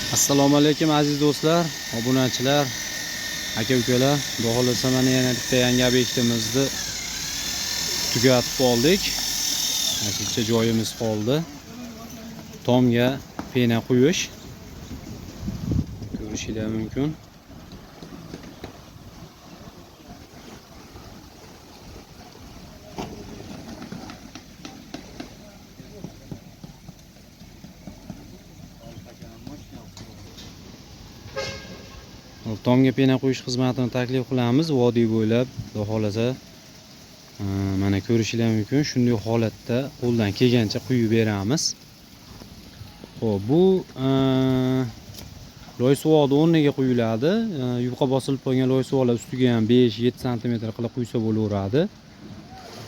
Assalomu alaykum aziz do'stlar, obunachilar, aka-ukalar. Xudo xolasa mana yana bitta yangi obyektimizni tugatib oldik. Shuncha joyimiz qoldi. Tomga pena quyish. Ko'rishingiz mumkin. Tomga pena quyish xizmatini taklif qilamiz. Vodiy bo'ylab, xudo xolasa mana ko'rishingiz mumkin. Shunday holatda qo'ldan kelgancha quyib beramiz. Xo'p, bu loy suvoqni o'rniga quyiladi. Yupqa bosilib qolgan loy suvoqlar ustiga ham 5-7 sm qilib quysa bo'laveradi.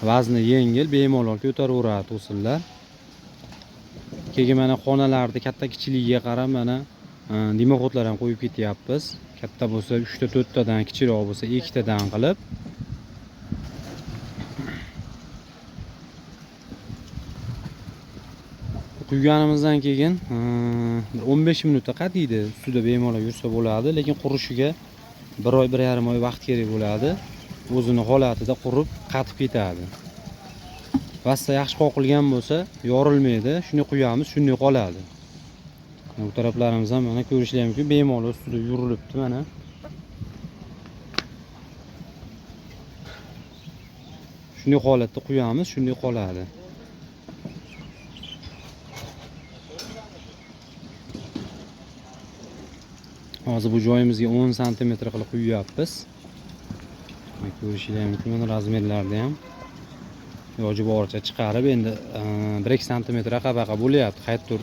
Vazni yengil, bemalol ko'taraveradi to'sinlar. Keyin mana xonalarni katta kichikligiga qarab mana dimoxodlar ham qo'yib ketyapmiz. Katta bo'lsa 3 ta 4 tadan, kichikroq bo'lsa 2 tadan qilib. Quyganimizdan keyin 15 minutda qatiydi ustida bemalol yursa bo'ladi, lekin qurishiga 1 oy, 1,5 oy vaqt kerak bo'ladi. O'zini holatida qurib, qatib ketadi. Vassa yaxshi qoqilgan bo'lsa, yorilmaydi. Shuni quyamiz, shunday qoladi. Bu taraflarimiz ham mana ko'rishingiz mumkin, bemalol ustida yurilibdi mana. Shunday holatda quyamiz, shunday qoladi. Hozir bu joyimizga 10 sm qilib quyapmiz. Mana ko'rishingiz mumkin, mana razmerlarni ham iloji boricha chiqarib, endi 1-2 sm aqabaqa bo'lyapti. Qaytdir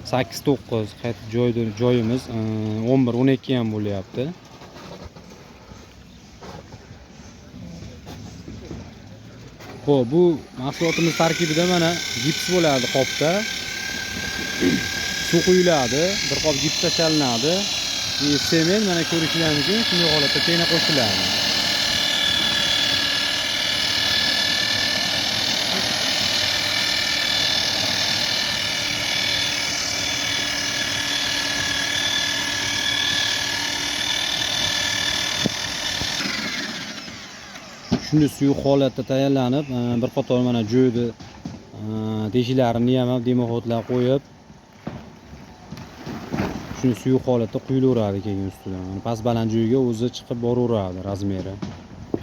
8-9, qaytdir joyimiz 11-12 ham bo'lyapti. Xo'p, bu mahsulotimiz tarkibida mana gips bo'ladi qopda. Suv quyiladi, bir qop gips chalinadi. Sement mana ko'rishingiz mumkin, shunday holatda pena qo'shiladi. Shunday suyuq holatda tayyorlanib, bir qator mana jo'ydi teshiklarini ham dimoxodlar qo'yib, shuni suyuq holatda quyilaveradi keyin ustidan. Past baland joyga o'zi chiqib boraveradi razmeri.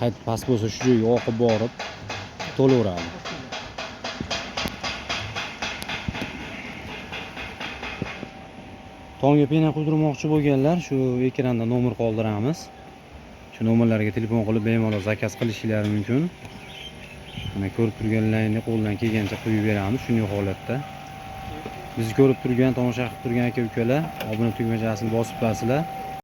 Qayt past bo'lsa shu joyga oqib borib to'laveradi. Tomga pena quydirmoqchi bo'lganlar shu ekranda nomer qoldiramiz. Shu nomerlarga telefon qilib bemalol zakaz qilishingiz mumkin. Mana ko'rib turganlaringizni qo'ldan kelgancha quyib beramiz shunday holatda. Bizni ko'rib turgan, tomosha qilib turgan aka-ukalar, obuna tugmachasini bosib qo'yasizlar.